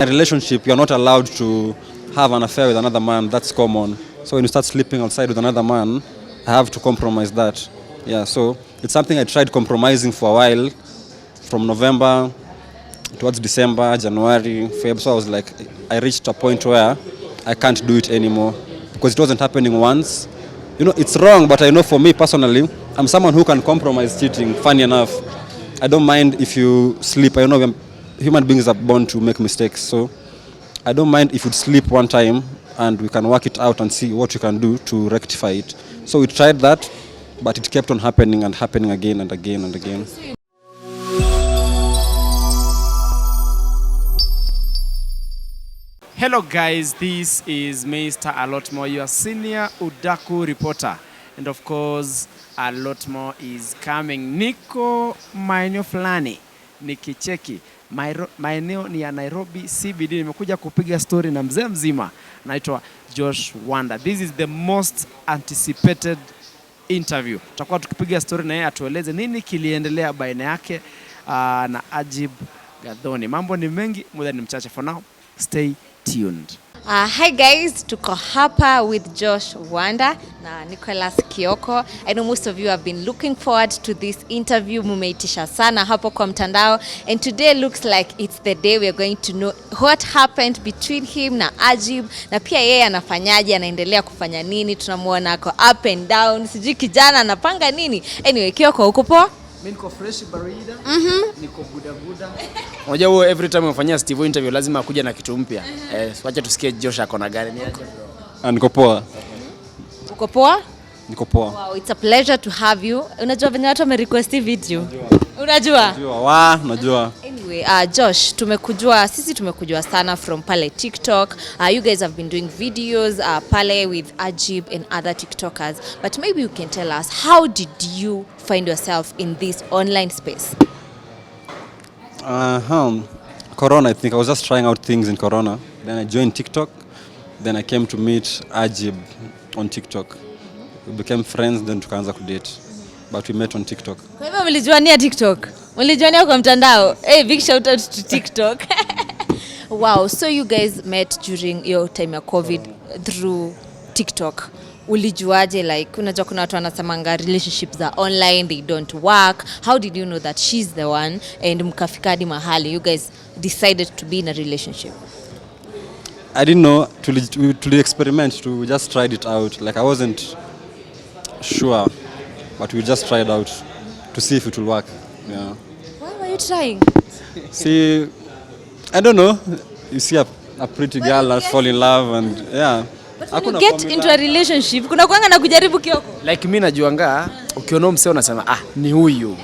a relationship, you're not allowed to have an affair with another man. That's common. So when you start sleeping outside with another man, I have to compromise that. Yeah, so it's something I tried compromising for a while, from November towards December, January, Feb. So I was like, I reached a point where I can't do it anymore because it wasn't happening once. You know, it's wrong, but I know for me personally, I'm someone who can compromise cheating, funny enough. I don't mind if you sleep. I know human beings are born to make mistakes, so I don't mind if you sleep one time and we can work it out and see what you can do to rectify it. So we tried that, but it kept on happening and happening again and again and again. Hello guys, this is Mr. A Lot More, your senior Udaku reporter. And of course, A Lot More is coming. Niko maeneo fulani, nikicheki. Maeneo ni ya Nairobi CBD. Nimekuja kupiga story na mzee mzima. Naitwa Josh Wanda. This is the most anticipated interview. Tutakuwa tukipiga story na yeye atueleze nini kiliendelea baina yake na Ajib Gathoni. Mambo ni mengi, muda ni mchache. For now, stay tuned. Hi guys, tuko hapa with Josh Wanda na Nicholas Kioko. I know most of you have been looking forward to this interview. Mumeitisha sana hapo kwa mtandao, and today looks like it's the day we are going to know what happened between him na Ajib, na pia yeye anafanyaje, anaendelea kufanya nini. Tunamuona ako up and down, sijui kijana anapanga nini. Anyway, Kioko uko poa? Mimi niko fresh barida. Niko buda. Unajua wewe every time unafanyia Steve interview lazima akuje na kitu mpya. Wacha tusikie Josh ako na gani. Niko poa. Uko poa? Niko poa. Wow, it's a pleasure to have you. Unajua venye watu wamerequest video? Unajua? Najua. Anyway, Josh, sisi tumekujua sana from pale TikTok. You guys have been doing videos pale with Ajib and other TikTokers. But maybe you can tell us, how did you find yourself in this online space? Corona, I think. I was just trying out things in Corona. Then I joined TikTok. Then I came to meet Ajib on TikTok. We became friends, then tukaanza kudate. But we met on TikTok. Kwa hivyo mlijuania TikTok? Mlijuania kwa mtandao? Hey, big shout out to TikTok. Wow, so you guys met during your time ya COVID through TikTok. Ulijuaje, like unajua kuna watu wanasemanga relationships are online, they don't work. How did you know that she's the one and mkafika hadi mahali you guys decided to be in a relationship? I didn't know. To experiment, we just tried it out. Like I wasn't sure, but we just tried out to see if it will work. Yeah. Why were you trying? See, I don't know. You see a pretty girl and fall in love, and yeah. But when you get into a relationship, kuna kuanga na kujaribu Kioko. Like mimi najuanga ukiona mseo unasema ni huyu.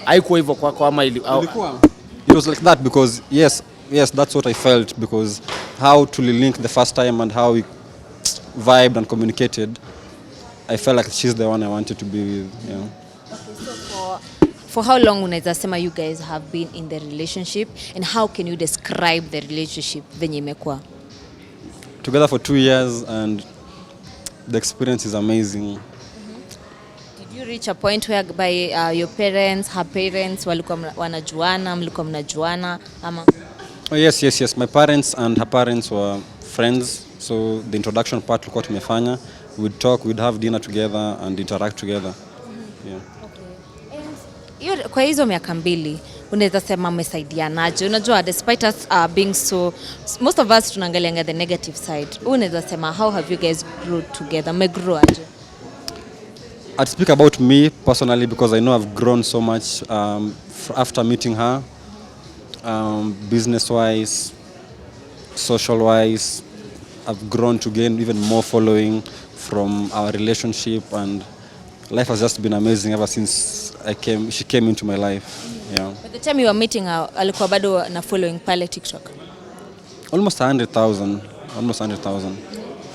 Haikuwa hivyo kwako ama ilikuwa? It was like that because yes, that's what I felt, because how to link the first time and how we vibed and communicated, I felt like she's the one I wanted to be with, you know. Okay, so for how long unaweza sema you guys have been in the relationship, and how can you describe the relationship venye imekuwa? Together for 2 years, and the experience is amazing. Did you reach a point where by your parents, her parents walikuwa wanajuana, mlikuwa mnajuana ama? Oh, yes. My parents and her parents were friends, so the introduction part tulikuwa tumefanya. We'd talk, we'd have dinner together and interact together. Yeah. Okay. And kwa hizo miaka mbili unaweza sema mmesaidianaje? Unajua despite us being so, most of us tunaangalianga the negative side. Unaweza sema how have you guys grown together? Mmegrow aje? I'd speak about me personally because I know I've grown so much after meeting her, business-wise, social-wise. I've grown to gain even more following from our relationship, and life has just been amazing ever since she came into my life. Yeah. By the time you were meeting her, alikuwa bado na following pale TikTok? Almost 100,000.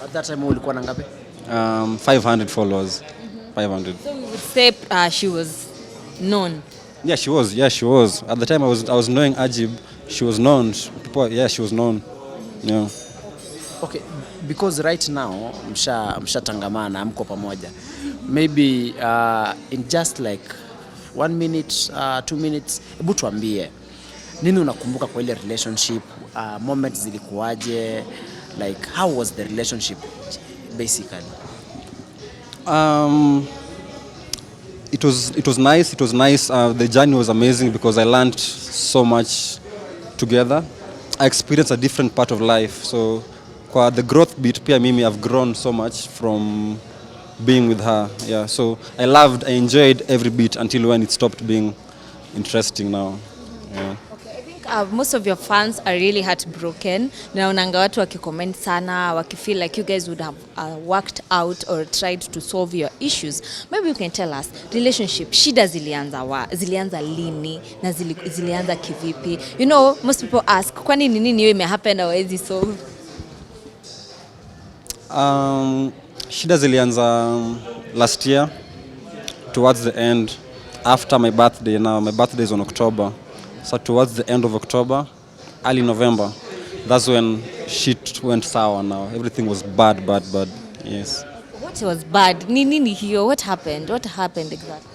At that time ulikuwa na ngapi? 500 followers. 500. So we would say she was known. Yeah, she was. At the time I was knowing Ajib, she was known. She was known. Yeah. Okay, because right now mshatangamana, mko pamoja. Maybe in just like 1 minute, 2 minutes, hebu tuambie Nini unakumbuka kwa ile relationship? Moments zilikuwaje? Like how was the relationship basically? It was nice. It was nice. The journey was amazing because I learned so much together. I experienced a different part of life. So kwa the growth bit pia mimi I've grown so much from being with her. Yeah. So I enjoyed every bit until when it stopped being interesting now. Yeah. Most of your fans are really heartbroken. Naonanga watu wakicomment sana, wakifeel like you guys would have worked out or tried to solve your issues. Maybe you can tell us, relationship, shida zilianza lini na zilianza kivipi? You know, most people ask, kwani nini hiyo imehappen na hawezi solve? Shida zilianza last year towards the end after my birthday. Now my birthday is on October. So towards the end of October, early November, that's when shit went sour now. Everything was bad. Yes. What was bad? Nini hiyo? What happened? What happened exactly?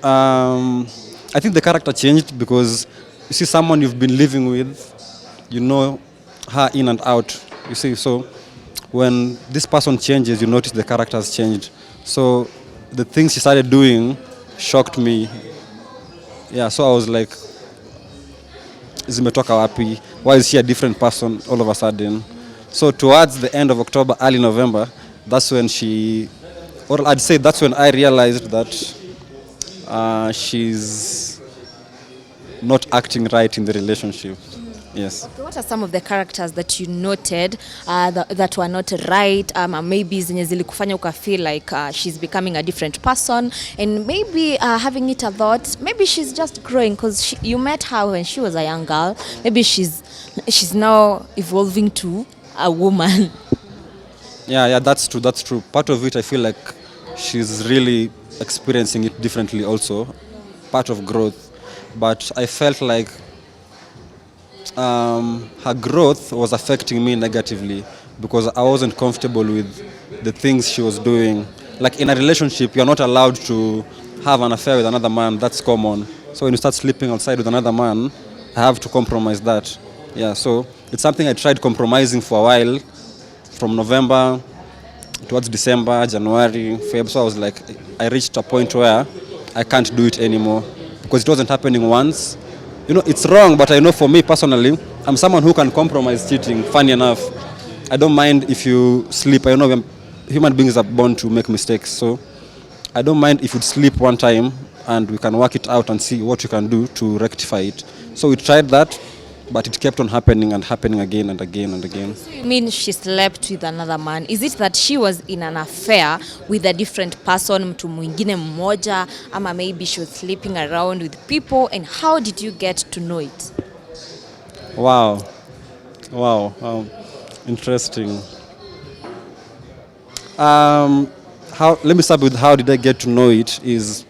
I think the character changed because you see someone you've been living with, you know her in and out. You see, so when this person changes, you notice the character has changed. So the things she started doing shocked me. Yeah, so I was like, zimetoka wapi? Why is she a different person all of a sudden? So towards the end of October, early November, that's when that's when I realized that she's not acting right in the relationship. Yes. Okay, what are some of the characters that you noted that were not right? Maybe zenye zilikufanya uka feel like she's becoming a different person, and maybe having it a thought, maybe she's just growing because you met her when she was a young girl. Maybe she's now evolving to a woman. Yeah, that's true. Part of it, I feel like she's really experiencing it differently also, part of growth. But I felt like her growth was affecting me negatively because I wasn't comfortable with the things she was doing. Like in a relationship, you're not allowed to have an affair with another man. That's common. So when you start sleeping outside with another man, I have to compromise that. Yeah, so it's something I tried compromising for a while, from November towards December, January, Feb. So I was like, I reached a point where I can't do it anymore because it wasn't happening once. You know, it's wrong, but I know for me personally, I'm someone who can compromise cheating, funny enough. I don't mind if you sleep. I know human beings are born to make mistakes, so I don't mind if you sleep one time and we can work it out and see what you can do to rectify it. So we tried that, but it kept on happening and happening again and again and again. So you mean she slept with another man? Is it that she was in an affair with a different person, mtu mwingine mmoja, ama maybe she was sleeping around with people, and how did you get to know it? Wow. Interesting. Let me start with how did I get to know it is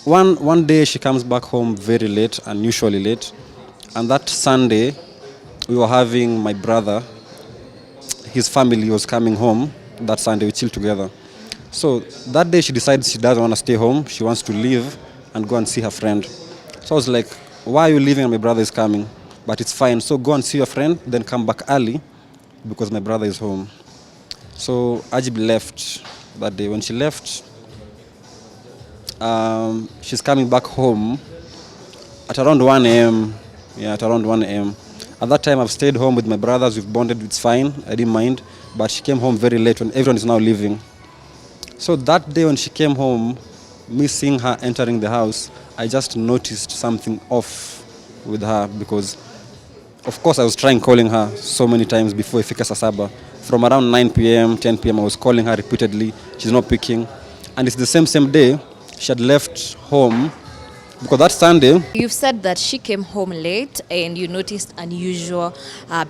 one day she comes back home very late, unusually late, and that Sunday we were having my brother, his family was coming home that Sunday, we chilled together. So that day she decides she doesn't want to stay home, she wants to leave and go and see her friend. So I was like, why are you leaving and my brother is coming? But it's fine, so go and see your friend, then come back early because my brother is home. So Ajib left that day. When she left, she's coming back home at around 1 a.m. Yeah, at around 1 a.m. At that time, I've stayed home with my brothers. We've bonded. It's fine. I didn't mind. But she came home very late when everyone is now leaving. So that day when she came home, me seeing her entering the house, I just noticed something off with her because, of course, I was trying calling her so many times before ifika saa saba. From around 9 p.m., 10 p.m., I was calling her repeatedly. She's not picking. And it's the same day she had left home because that Sunday. You've said that she came home late and you noticed unusual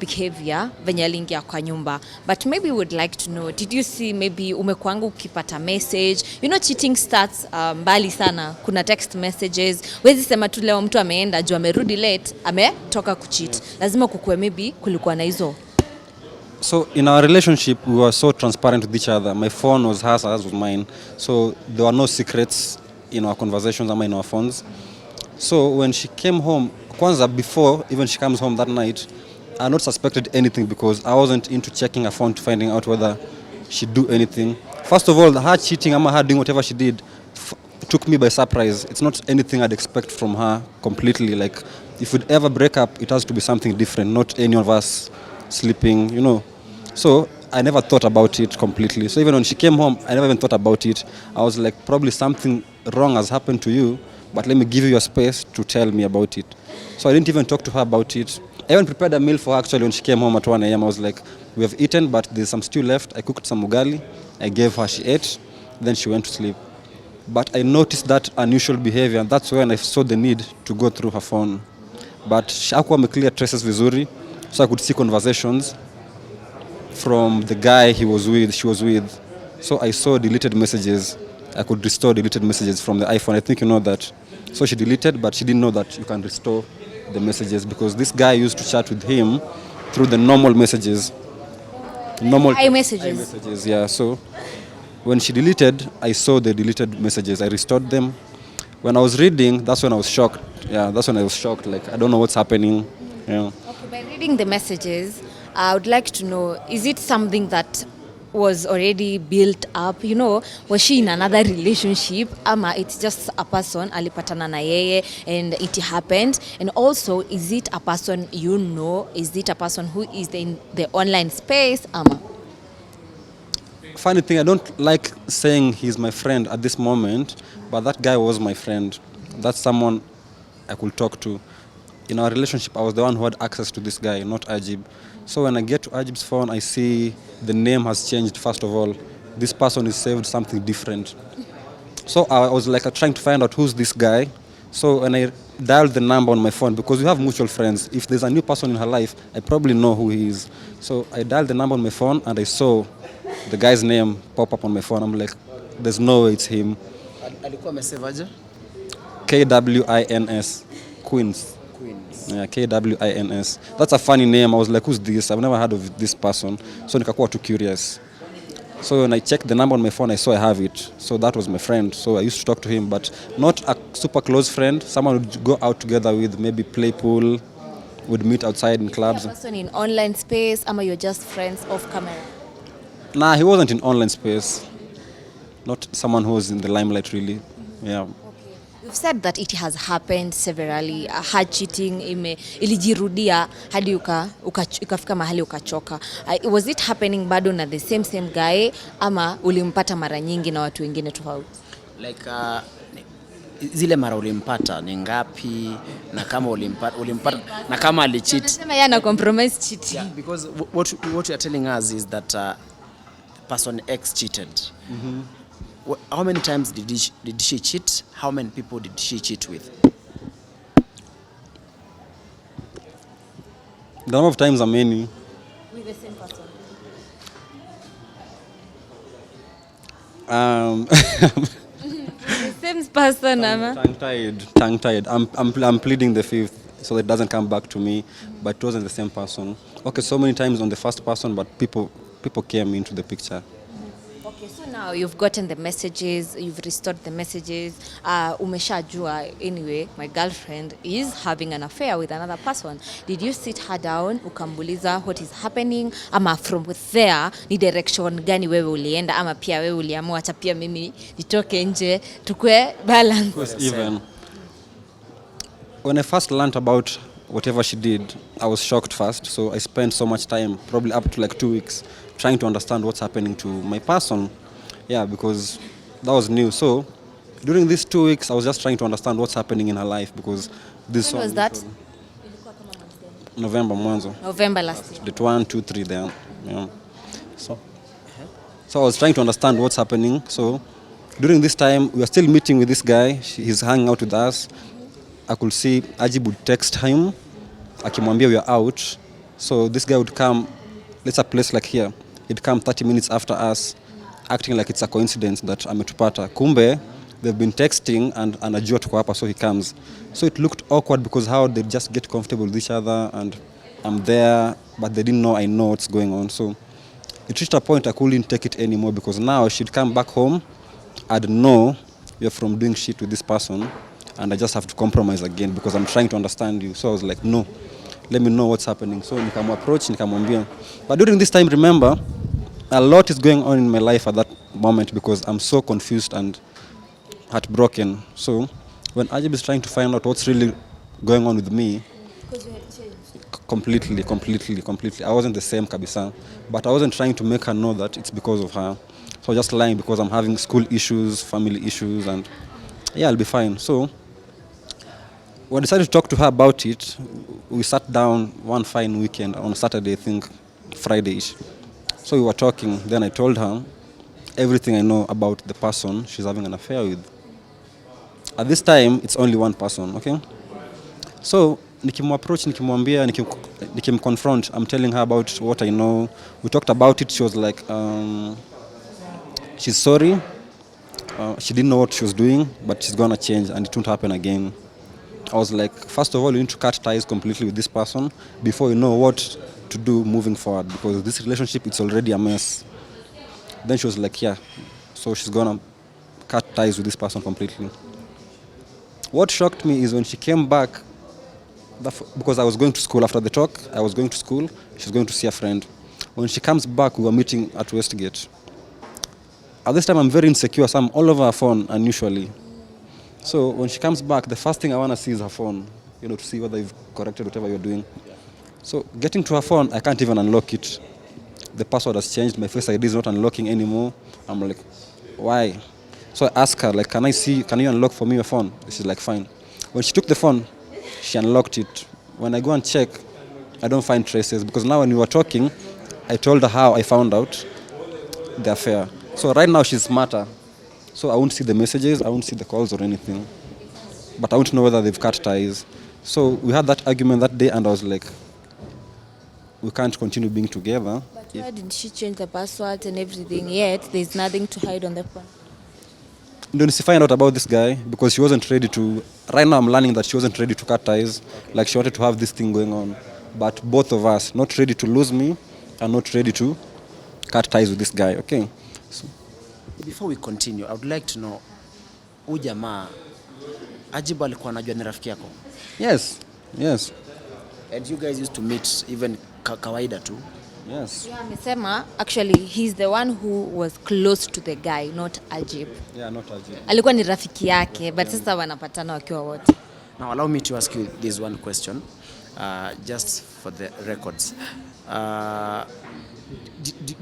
behavior venye aliingia kwa nyumba. But maybe we would like to know, did you see maybe umekuanga ukipata message? You know cheating starts mbali sana. Kuna text messages. Wezi sema tu leo mtu ameenda juu amerudi late, ametoka kucheat. Lazima kukue maybe kulikuwa na hizo. So in our relationship, we were so transparent with each other. My phone was hers was mine. So there were no secrets in our conversations ama in our phones. So when she came home, kwanza before even she comes home that night, I not suspected anything because I wasn't into checking her phone to finding out whether she'd do anything. First of all, her cheating, her doing whatever she did, took me by surprise. It's not anything I'd expect from her completely. Like, if we'd ever break up, it has to be something different, not any of us sleeping, you know. So I never thought about it completely. So even when she came home, I never even thought about it. I was like, probably something wrong has happened to you, but let me give you your space to tell me about it. So I didn't even talk to her about it. I even prepared a meal for her actually when she came home at 1 a.m. I was like, we have eaten, but there's some stew left. I cooked some ugali. I gave her, she ate. Then she went to sleep. But I noticed that unusual behavior, and that's when I saw the need to go through her phone. But hakuwa ameclear traces vizuri, so I could see conversations from the guy she was with. So I saw deleted messages. I could restore deleted messages from the iPhone. I think you know that. So she deleted, but she didn't know that you can restore the messages because this guy used to chat with him through the normal messages. Normal iMessages. Yeah. So when she deleted, I saw the deleted messages. I restored them. When I was reading, that's when I was shocked. Yeah, that's when I was shocked. Like, I don't know what's happening. Yeah. Okay, by reading the messages, I would like to know, is it something that was already built up? You know, was she in another relationship? Ama it's just a person, alipatana na yeye, and it happened. And also, is it a person you know? Is it a person who is in the online space? Ama? Funny thing, I don't like saying he's my friend at this moment, but that guy was my friend. That's someone I could talk to. In our relationship, I was the one who had access to this guy, not Ajib. So when I get to Ajib's phone, I see the name has changed, first of all. This person is saved something different. So I was like trying to find out who's this guy. So when I dialed the number on my phone, because we have mutual friends, if there's a new person in her life, I probably know who he is. So I dialed the number on my phone and I saw the guy's name pop up on my phone. I'm like, there's no way it's him. Alikuwa amesevaje? Kwins. Queens. Yeah, Kwins. That's a funny name. I was like, who's this? I've never heard of this person. So nikakuwa too curious. So when I checked the number on my phone, I saw I have it. So that was my friend. So I used to talk to him, but not a super close friend. Someone would go out together with, maybe play pool, would meet outside in clubs. A person in online space, ama you're just friends off camera? Nah, he wasn't in online space. Not someone who was in the limelight, really. Yeah. You've said that it has happened severally. Her cheating ilijirudia hadi ukafika mahali ukachoka. Was it happening bado na the same guy ama ulimpata mara nyingi na watu wengine tofauti? Like zile mara ulimpata ni ngapi, na kama ulimpata na kama alicheat? Unasema yeye ana compromise cheating. Yeah, because what you are telling us is that person X cheated. Mm-hmm. How many times did she cheat? How many people did she cheat with? The number of times are many. With the same person? The same person, Tongue-tied. I'm pleading the fifth so that it doesn't come back to me, but it wasn't the same person. Okay, so many times on the first person, but people came into the picture. Okay, so now you've gotten the messages, you've restored the messages. Umeshajua, anyway, my girlfriend is having an affair with another person. Did you sit her down, ukambuliza what is happening? Ama from there, ni direction gani wewe ulienda? Ama pia wewe uliamua acha pia mimi nitoke nje, tukue balance? Even when I first learned about whatever she did, I was shocked first. So I spent so much time, probably up to like 2 weeks, trying to understand what's happening to my person. Yeah, because that was new. So during these 2 weeks, I was just trying to understand what's happening in her life because this When was that? November mwanzo. November last year. The 1, 2, 3 there. Yeah. So I was trying to understand what's happening. So during this time, we were still meeting with this guy. He's hanging out with us. I could see Ajib would text him, akimwambia we are out. So this guy would come, let's a place like here. He'd come 30 minutes after us, acting like it's a coincidence that ametupata. Kumbe, they've been texting and anajua tuko hapa, so he comes. So it looked awkward because how they just get comfortable with each other and I'm there, but they didn't know I know what's going on. So it reached a point I couldn't take it anymore because now she'd come back home, I'd know you're from doing shit with this person, and I just have to compromise again because I'm trying to understand you. So I was like, no, let me know what's happening. So nikamapproach, nikamwambia. But during this time, remember, a lot is going on in my life at that moment because I'm so confused and heartbroken. So when Ajib is trying to find out what's really going on with me, Because you had changed. completely. I wasn't the same kabisa, but I wasn't trying to make her know that it's because of her. So just lying because I'm having school issues, family issues, and yeah, I'll be fine. So when I decided to talk to her about it, we sat down one fine weekend on Saturday, I think Friday-ish. So we were talking. Then I told her everything I know about the person she's having an affair with. At this time, it's only one person, okay? So nikimapproach, nikimwambia, nikimconfront, I'm telling her about what I know. We talked about it. She was like, she's sorry. She didn't know what she was doing, but she's gonna change and it won't happen again. I was like, first of all, you need to cut ties completely with this person before you know what to do moving forward because this relationship, it's already a mess. Then she was like, yeah, so she's gonna cut ties with this person completely. What shocked me is when she came back, because I was going to school after the talk, I was going to school, she's going to see a friend. When she comes back, we were meeting at Westgate. At this time, I'm very insecure, so I'm all over her phone unusually. So when she comes back, the first thing I want to see is her phone, to see whether you've corrected whatever you're doing. So getting to her phone, I can't even unlock it. The password has changed, my Face ID is not unlocking anymore. I'm like, why? So I asked her, like, can you unlock for me your phone? She's like, fine. When she took the phone, she unlocked it. When I go and check, I don't find traces because now when we were talking, I told her how I found out the affair. So right now she's smarter. So I won't see the messages, I won't see the calls or anything. But I won't know whether they've cut ties. So we had that argument that day and I was like, we can't continue being together. But why didn't she change the passwords and everything yet? There's nothing to hide on the phone. Then she find out about this guy because she wasn't ready to. Right now I'm learning that she wasn't ready to cut ties. Like she wanted to have this thing going on. But both of us, not ready to lose me and not ready to cut ties with this guy, okay? So, Before we continue, I would like to know, huyu jamaa Ajib alikuwa anajua ni rafiki yako? yes. And you guys used to meet even kawaida tu? Yes. Yeah, amesema actually he's the one who was close to the guy, not Ajib. Yeah, not Ajib. Alikuwa ni rafiki yake, but sasa wanapatana wakiwa wote. Now allow me to ask you this one question, just for the records.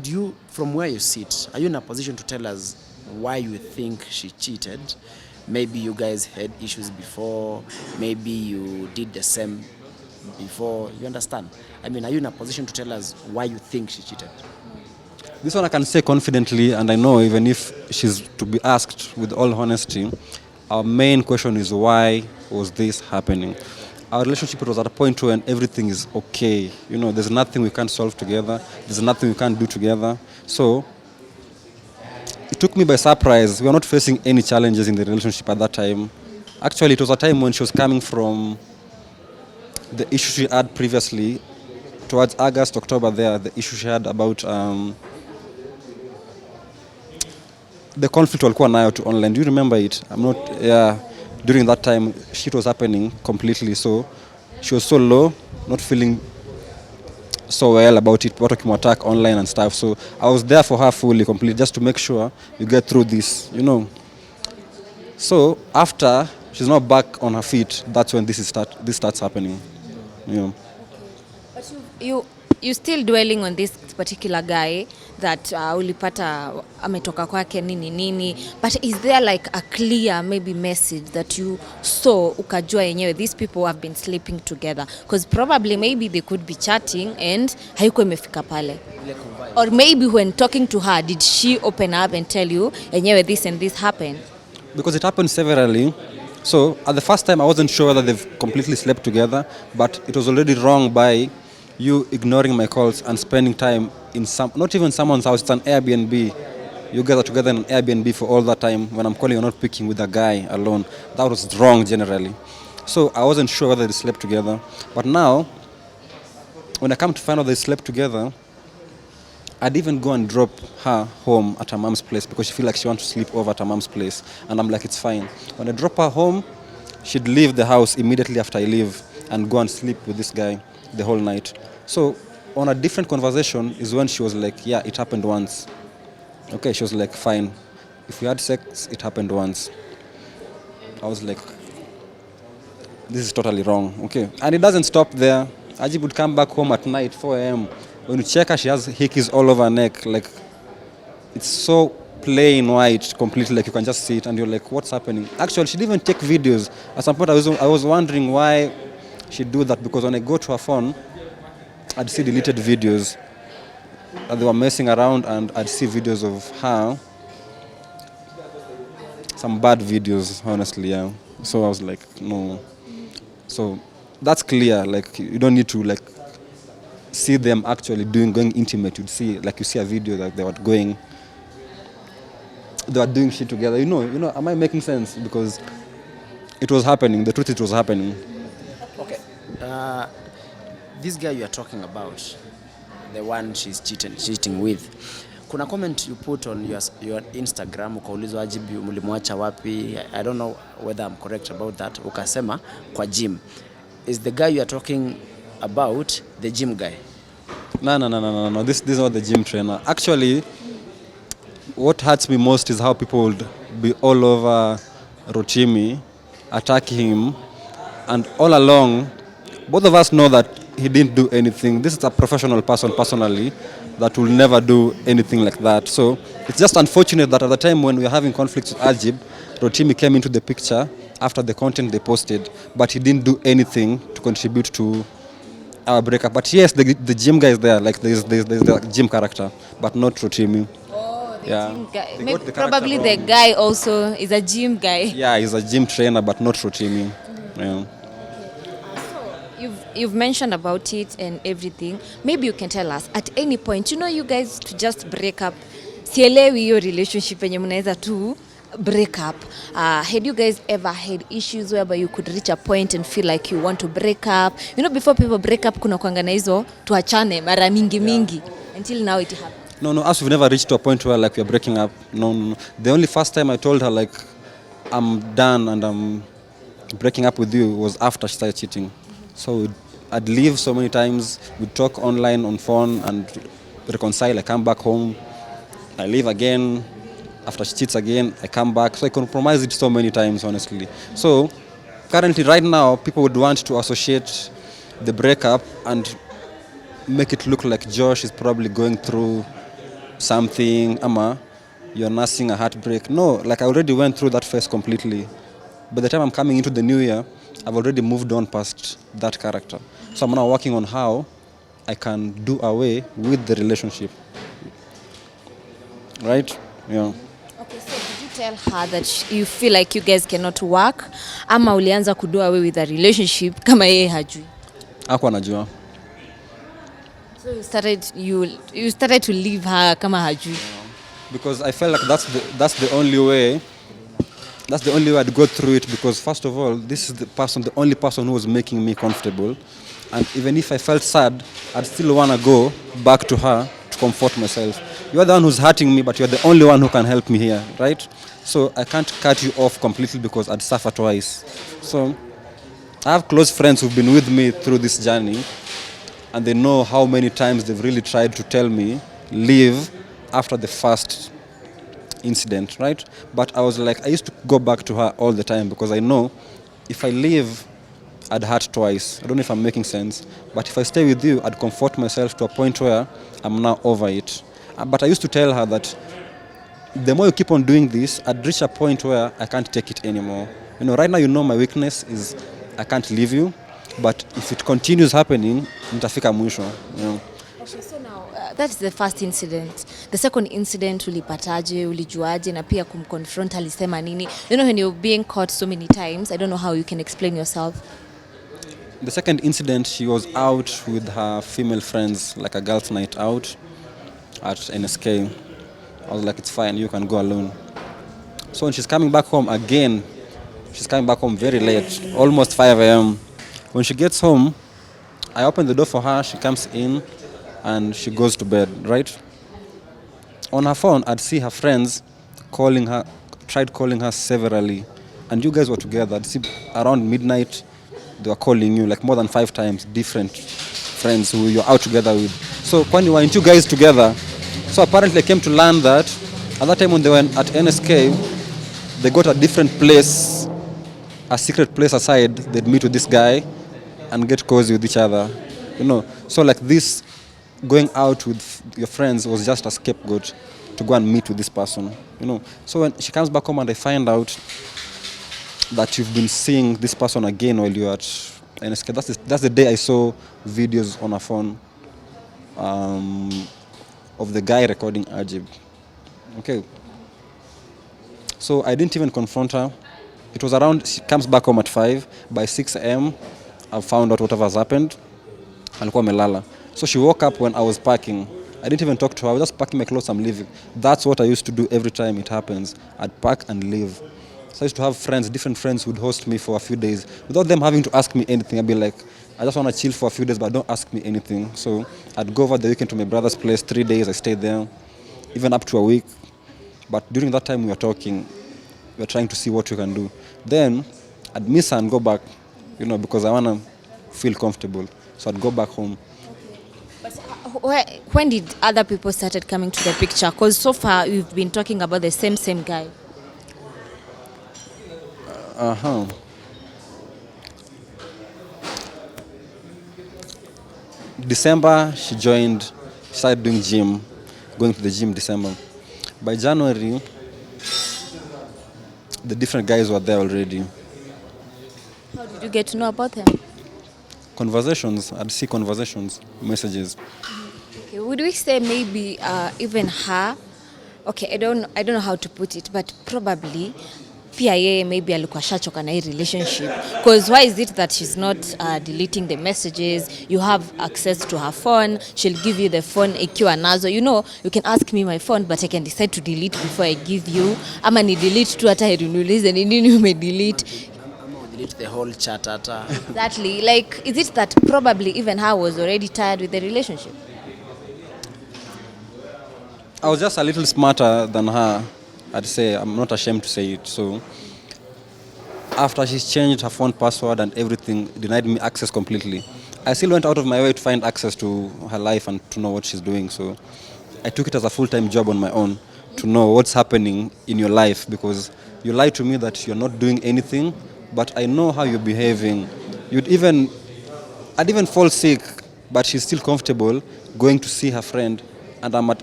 Do you, from where you sit, are you in a position to tell us why you think she cheated? Maybe you guys had issues before, maybe you did the same before, you understand? I mean, are you in a position to tell us why you think she cheated? This one I can say confidently, and I know even if she's to be asked with all honesty, our main question is why was this happening? Our relationship was at a point when everything is okay. There's nothing we can't solve together. There's nothing we can't do together. So it took me by surprise. We were not facing any challenges in the relationship at that time. Actually, it was a time when she was coming from the issue she had previously, towards August, October there, the issue she had about the conflict walikuwa nayo to online. Do you remember it? During that time, shit was happening completely. So she was so low, not feeling so well about it, watu kimwattack online and stuff. So I was there for her fully, completely, just to make sure you get through this, So after she's not back on her feet, that's when this starts happening. But you still dwelling on this particular guy that ulipata ametoka kwake nini, but is there like a clear maybe message that you saw ukajua yenyewe these people have been sleeping together? Because probably maybe they could be chatting and haiko imefika pale. Or maybe when talking to her, did she open up and tell you yenyewe this and this happened? Because it happened severally. So at the first time I wasn't sure whether they've completely slept together, but it was already wrong by you ignoring my calls and spending time in not even someone's house, it's an Airbnb. You guys are together in an Airbnb for all that time. When I'm calling, you're not picking with a guy alone. That was wrong generally. So I wasn't sure whether they slept together. But now, when I come to find out they slept together, I'd even go and drop her home at her mom's place because she feel like she wants to sleep over at her mom's place. And I'm like, it's fine. When I drop her home, she'd leave the house immediately after I leave and go and sleep with this guy the whole night. So on a different conversation is when she was like, yeah, it happened once. Okay, she was like, fine. If we had sex, it happened once. I was like, this is totally wrong. Okay. And it doesn't stop there. Ajib would come back home at night, 4 a.m. When you check her, she has hickeys all over her neck. Like, it's so plain white completely, like you can just see it and you're like, what's happening? Actually, she didn't even take videos. At some point, I was wondering why she'd do that, because when I go to her phone, I'd see deleted videos that they were messing around, and I'd see videos of her, some bad videos, honestly, yeah. So I was like, no. So that's clear, like you don't need to like see them actually going intimate. You'd see, like you see a video that they were doing shit together. You know, am I making sense? Because it was happening. The truth, it was happening. Okay. This guy you are talking about, the one she's cheating with. Kuna comment you put on your Instagram ukaulizwa Ajib mlimwacha wapi? I don't know whether I'm correct about that. Ukasema kwa gym. Is the guy you are talking about the gym guy? No. This is not the gym trainer. Actually, what hurts me most is how people would be all over Rotimi, attacking him, and all along, both of us know that he didn't do anything. This is a professional person personally that will never do anything like that. So it's just unfortunate that at the time when we were having conflicts with Ajib, Rotimi came into the picture after the content they posted, but he didn't do anything to contribute to our breakup. But yes, the gym guy is there, like there's the gym character, but not Rotimi. Gym guy. Maybe, probably the guy also is a gym guy. Yeah, he's a gym trainer, but not Rotimi. Yeah. You've mentioned about it and everything. Maybe you can tell us at any point, you guys to just break up. Sielewi hiyo relationship yenye mnaweza tu break up. Had you guys ever had issues whereby you could reach a point and feel like you want to break up? Before people break up, kuna kuanga na hizo tuachane mara mingi. Until now it happened. No, us we've never reached to a point where like we're breaking up. No. The only first time I told her like I'm done and I'm breaking up with you was after she started cheating. So I'd leave so many times, we'd talk online on phone and reconcile. I come back home, I leave again, after she cheats again, I come back. So I compromise it so many times, honestly. So currently right now, people would want to associate the breakup and make it look like Josh is probably going through something, you're nursing a heartbreak. No, like I already went through that phase completely. By the time I'm coming into the new year, I've already moved on past that character. So I'm now working on how I can do away with the relationship. Right? Yeah. Okay, so did you tell her that you feel like you guys cannot work? Ama ulianza kudo away with the relationship kama yeye hajui? Hakuwa anajua. So you started to leave her kama hajui? Because I felt like that's the only way. That's the only way I'd go through it, because first of all, this is the only person who was making me comfortable. And even if I felt sad, I'd still want to go back to her to comfort myself. You're the one who's hurting me, but you're the only one who can help me here, right? So I can't cut you off completely because I'd suffer twice. So I have close friends who've been with me through this journey, and they know how many times they've really tried to tell me, leave after the first incident, right? But I was like, I used to go back to her all the time because I know if I leave, I'd hurt twice. I don't know if I'm making sense. But if I stay with you, I'd comfort myself to a point where I'm now over it. But I used to tell her that the more you keep on doing this, I'd reach a point where I can't take it anymore. Right now, my weakness is I can't leave you. But if it continues happening, nitafika mwisho. Okay, so now that's the first incident. The second incident, ulipataje, ulijuaje, na pia kumconfront alisema nini? When you're being caught so many times, I don't know how you can explain yourself. The second incident, she was out with her female friends, like a girls' night out at NSK. I was like, it's fine, you can go alone. So when she's coming back home again, she's coming back home very late, almost 5 a.m. When she gets home, I open the door for her, she comes in, and she goes to bed, right? On her phone, I'd see her friends calling her, tried calling her severally. And you guys were together. I'd see around midnight, they were calling you like more than 5 times, different friends who you're out together with. So when weren't you guys together? So apparently I came to learn that at that time when they were at NSK, they got a different place, a secret place aside. They'd meet with this guy and get cozy with each other. So like this, going out with your friends was just a scapegoat to go and meet with this person. So when she comes back home and I find out that you've been seeing this person again while you're at NSK, that's the day I saw videos on her phone of the guy recording Ajib. Okay. So I didn't even confront her. It was around, she comes back home at 5. By 6 a.m., I found out whatever has happened. Alikuwa amelala. So she woke up when I was packing. I didn't even talk to her. I was just packing my clothes, I'm leaving. That's what I used to do every time it happens. I'd pack and leave. So I used to have friends, different friends who would host me for a few days. Without them having to ask me anything, I'd be like, I just want to chill for a few days, but don't ask me anything. So I'd go over the weekend to my brother's place, 3 days, I stayed there, even up to a week. But during that time we were talking, we were trying to see what we can do. Then I'd miss her and go back, because I want to feel comfortable. So I'd go back home. But when did other people started coming to the picture? Because so far you've been talking about the same guy. December, she started doing gym, going to the gym December. By January, the different guys were there already. How did you get to know about them? Conversations, I'd see conversations, messages. Okay, would we say maybe even her, okay, I don't know how to put it, but probably pia yeye maybe alikuwa shachoka na hii relationship, because why is it that she's not deleting the messages? You have access to her phone, she'll give you the phone ikiwa nazo. You can ask me my phone, but I can decide to delete before I give you, ama ni delete tu hata niulize ni nini umedelete, Delete the whole chat hata. Exactly. Like, is it that probably even her was already tired with the relationship? I was just a little smarter than her, I'd say. I'm not ashamed to say it. So after she's changed her phone password and everything, denied me access completely, I still went out of my way to find access to her life and to know what she's doing. So I took it as a full-time job on my own to know what's happening in your life, because you lied to me that you're not doing anything, but I know how you're behaving. I'd even fall sick, but she's still comfortable going to see her friend, and I'm at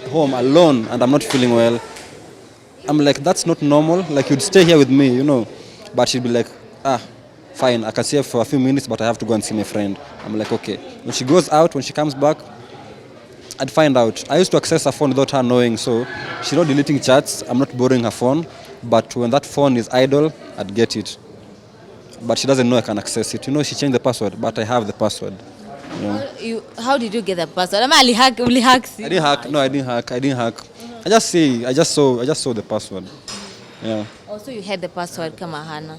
home alone and I'm not feeling well. I'm like, that's not normal. Like, you'd stay here with me, But she'd be like, fine, I can stay for a few minutes, but I have to go and see my friend. I'm like, okay. When she goes out, when she comes back, I'd find out. I used to access her phone without her knowing, so she's not deleting chats. I'm not borrowing her phone. But when that phone is idle, I'd get it. But she doesn't know I can access it. She changed the password, but I have the password. How did you get the password? I didn't hack. No, I didn't hack. I just saw the password. Yeah. Also, you had the password kama hana.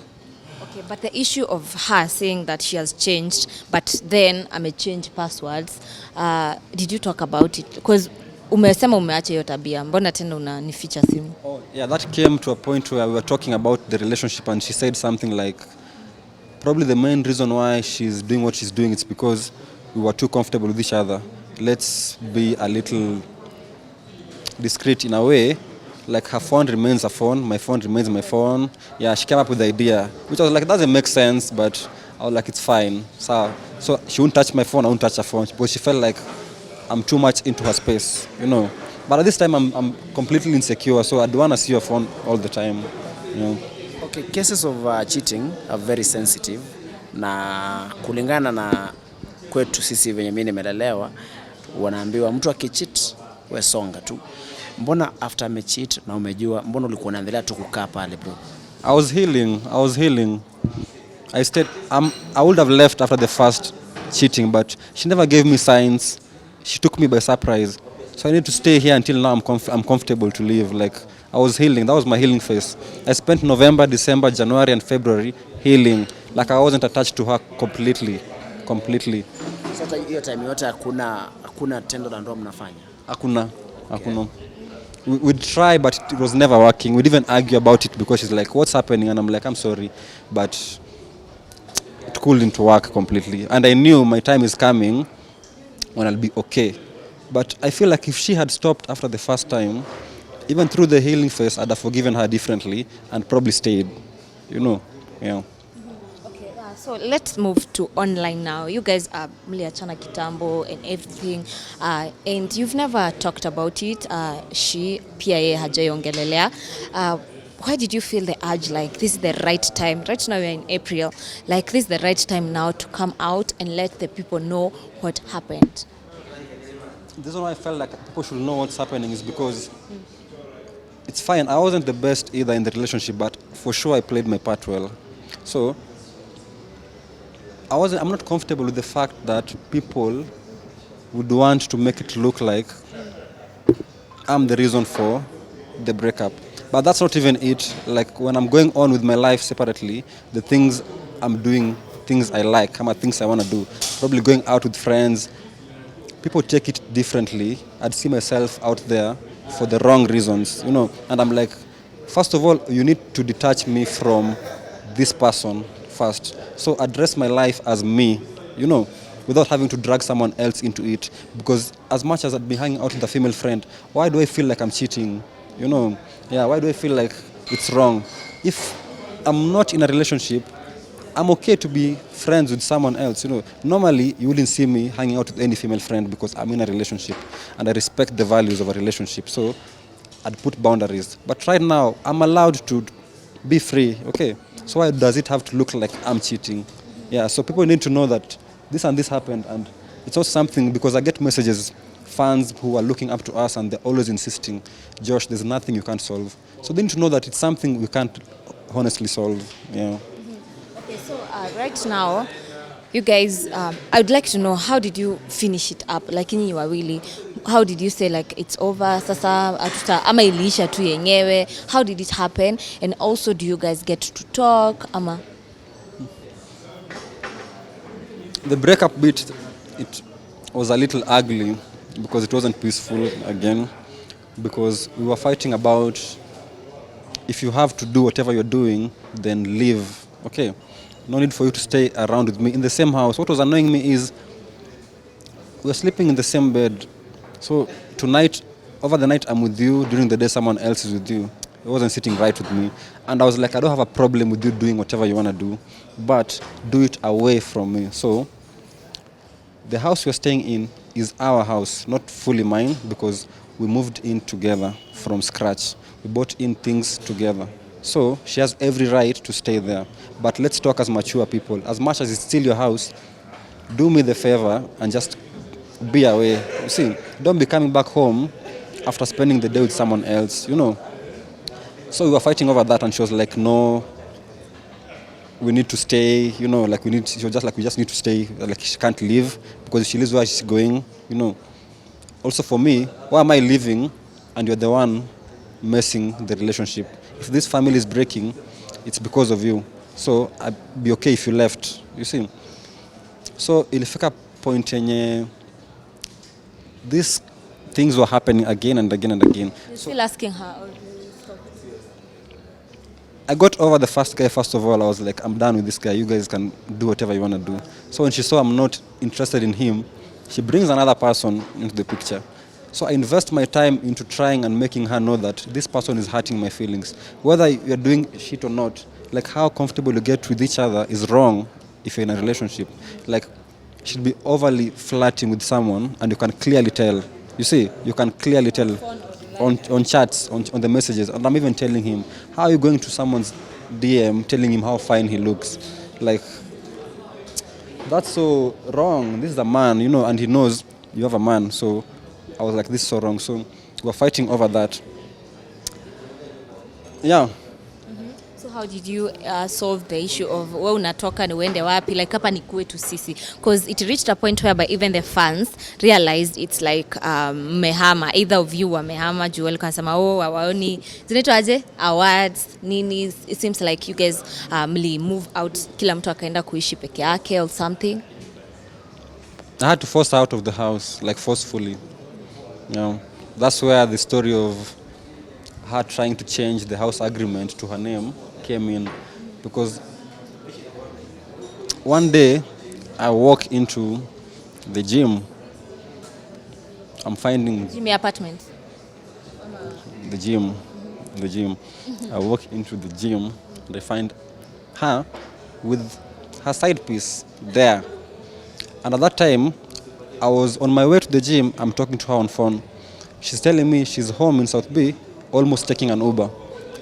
Okay, but the issue of her saying that she has changed, but then amechange passwords, did you talk about it? Because umesema umeacha hiyo tabia, mbona tena unanificha simu? Yeah, that came to a point where we were talking about the relationship, and she said something like, probably the main reason why she's doing what she's doing is because we were too comfortable with each other. Let's be a little discreet in a way. Like, her phone remains a phone, my phone remains my phone. Yeah, she came up with the idea, which I was like, doesn't make sense, but I was like, it's fine. So she won't touch my phone, I won't touch her phone, because she felt like I'm too much into her space, But at this time, I'm completely insecure, so I don't want to see your phone all the time, Okay, cases of cheating are very sensitive, na kulingana na kwetu sisi venye mimi nimelelewa, wanaambiwa mtu akicheat we songa tu. Mbona after amecheat na umejua, mbona ulikuwa unaendelea tu kukaa pale bro? I was healing. I would have left after the first cheating, but she never gave me signs. She took me by surprise. So I need to stay here until now I'm comfortable to leave. Like, I was healing. That was my healing phase. I spent November, December, January and February healing. Like, I wasn't attached to her completely. Sasa hiyo time yote hakuna tendo la ndoa mnafanya? Hakuna. we'd try, but it was never working. We'd even argue about it because she's like, what's happening? And I'm like, I'm sorry, but it couldn't work completely. And I knew my time is coming when I'll be okay. But I feel like if she had stopped after the first time, even through the healing phase, I'd have forgiven her differently and probably stayed, you know. Yeah. Okay, yeah, so let's move to online now. You guys are mliachana kitambo and everything, and you've never talked about it. She pia yeye hajaiongelelea. Why did you feel the urge like this is the right time? Right now we're in April. Like this is the right time now to come out and let the people know what happened. The reason why I felt like people should know what's happening is because it's fine. I wasn't the best either in the relationship, but for sure I played my part well. So I'm not comfortable with the fact that people would want to make it look like I'm the reason for the breakup. But that's not even it. Like when I'm going on with my life separately, the things I'm doing, things I like, things I want to do, probably going out with friends, people take it differently. I'd see myself out there for the wrong reasons, you know. And I'm like, first of all, you need to detach me from this person first. So address my life as me, you know, without having to drag someone else into it. Because as much as I'd be hanging out with a female friend, why do I feel like I'm cheating? You know, yeah, why do I feel like it's wrong? If I'm not in a relationship, I'm okay to be friends with someone else, you know. Normally, you wouldn't see me hanging out with any female friend because I'm in a relationship and I respect the values of a relationship. So I'd put boundaries. But right now, I'm allowed to be free, okay? So why does it have to look like I'm cheating? Yeah, so people need to know that this and this happened, and it's not something, because I get messages, fans who are looking up to us and they're always insisting, Josh, there's nothing you can't solve. So they need to know that it's something we can't honestly solve, yeah. Okay, so right now, you guys, I would like to know, how did you finish it up? Like in you really, how did you say like it's over? Sasa ama iliisha tu yenyewe. How did it happen? And also, do you guys get to talk? Ama The breakup bit, it was a little ugly because it wasn't peaceful again. Because we were fighting about, if you have to do whatever you're doing, then leave. Okay, no need for you to stay around with me in the same house. What was annoying me is we're sleeping in the same bed. So tonight, over the night, I'm with you. During the day, someone else is with you. It wasn't sitting right with me. And I was like, I don't have a problem with you doing whatever you want to do, but do it away from me. So the house we're staying in is our house, not fully mine, because we moved in together from scratch. We bought in things together. So she has every right to stay there. But let's talk as mature people. As much as it's still your house, do me the favor and just be away. You see, don't be coming back home after spending the day with someone else, you know. So we were fighting over that, and she was like, no, we need to stay, you know, like she was just like, we just need to stay, like she can't leave, because if she leaves, where she's going, you know. Also for me, why am I leaving and you're the one messing the relationship? If this family is breaking, it's because of you. So I'd be okay if you left, you see. So ilifika point yenye these things were happening again and again and again. you're still asking her? Or I got over the first guy. First of all, I was like, I'm done with this guy. You guys can do whatever you want to do. So when she saw I'm not interested in him, she brings another person into the picture. So I invest my time into trying and making her know that this person is hurting my feelings. Whether you're doing shit or not, like how comfortable you get with each other is wrong if you're in a relationship. Like, she'd be overly flirting with someone and you can clearly tell. You see, you can clearly tell on chats, on the messages. And I'm even telling him, how are you going to someone's DM telling him how fine he looks? Like, that's so wrong. This is a man, you know, and he knows you have a man. So I was like, this is so wrong. So we're fighting over that. Yeah. So how did you solve the issue of wewe unatoka ni uende wapi, like hapa ni kwetu sisi, because it reached a point whereby even the fans realized it's like mehama, either of you wamehama juu walikuwa nasema hawaoni zinaitwa aje awards nini. It seems like you guys mli move out, kila mtu akaenda kuishi peke yake or something. I had to force her out of the house, like forcefully. You know, that's where the story of her trying to change the house agreement to her name came in. Because one day I walk into the gym. I'm finding Jimmy apartment. the gym. I walk into the gym and I find her with her side piece there. And at that time, I was on my way to the gym. I'm talking to her on phone. She's telling me she's home in South B, almost taking an Uber.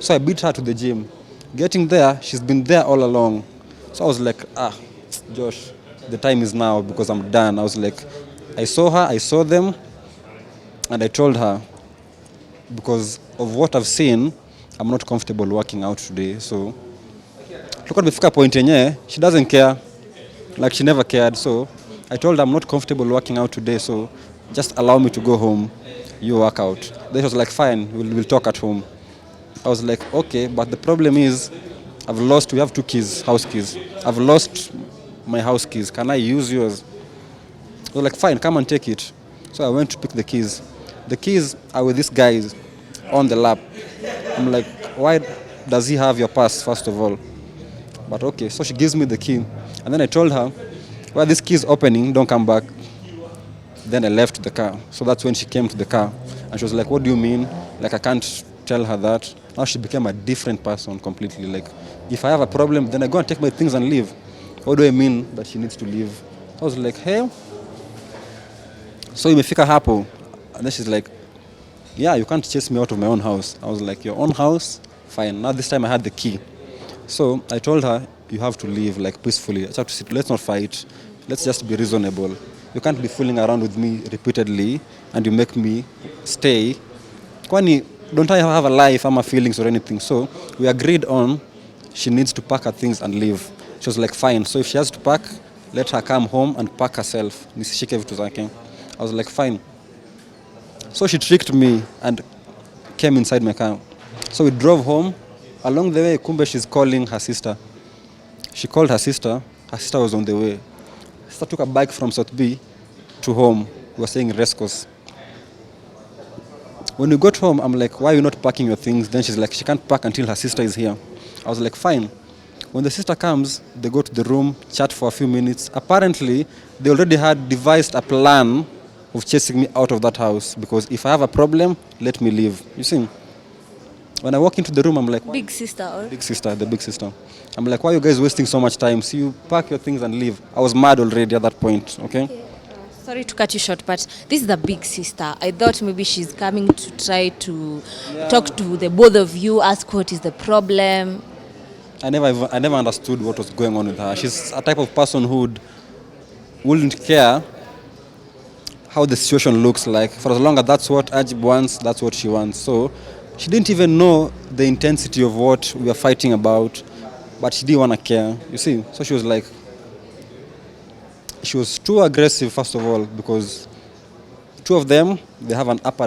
So I beat her to the gym. Getting there, she's been there all along. So I was like, Josh, the time is now because I'm done. I was like, I saw them, and I told her, because of what I've seen, I'm not comfortable working out today. So look at the point yenye, she doesn't care. Like she never cared. So I told her I'm not comfortable working out today, so just allow me to go home. You work out. Then she was like, fine, we'll talk at home. I was like, okay, but the problem is we have 2 keys, house keys. I've lost my house keys. Can I use yours? I was like, fine, come and take it. So I went to pick the keys. The keys are with this guy on the lap. I'm like, why does he have your pass, first of all? But okay, so she gives me the key. And then I told her, well, this key is opening, don't come back. Then I left the car. So that's when she came to the car. And she was like, what do you mean? Like, I can't tell her that. Now she became a different person completely. Like, if I have a problem, then I go and take my things and leave. What do I mean that she needs to leave? I was like, hey. So imefika hapo. And then she's like, yeah, you can't chase me out of my own house. I was like, your own house? Fine. Now this time I had the key. So I told her, you have to leave, like, peacefully. I have to sit. Let's not fight. Let's just be reasonable. You can't be fooling around with me repeatedly and you make me stay. Kwani, don't I have a life, ama feelings or anything? So we agreed on she needs to pack her things and leave. She was like, fine. So if she has to pack, let her come home and pack herself. Nisishike vitu zake. I was like, fine. So she tricked me and came inside my car. So we drove home. Along the way, kumbe she's calling her sister. She called her sister. Her sister was on the way. Sister took a bike from South B to home. We were staying in Rescos. When we got home, I'm like, why are you not packing your things? Then she's like, she can't pack until her sister is here. I was like, fine. When the sister comes, they go to the room, chat for a few minutes. Apparently, they already had devised a plan of chasing me out of that house, because if I have a problem, let me leave. You see? When I walk into the room, I'm like, Big sister, or? Big sister, the big sister. I'm like, why are you guys wasting so much time? See, you pack your things and leave. I was mad already at that point, okay? Sorry to cut you short, but this is the big sister. I thought maybe she's coming to try to talk to the both of you, ask what is the problem. I never understood what was going on with her. She's a type of person who wouldn't care how the situation looks like. For as long as that's what Ajib wants, that's what she wants. So she didn't even know the intensity of what we were fighting about, but she didn't want to care, you see. So she was like, she was too aggressive, first of all, because 2 of them, they have an upper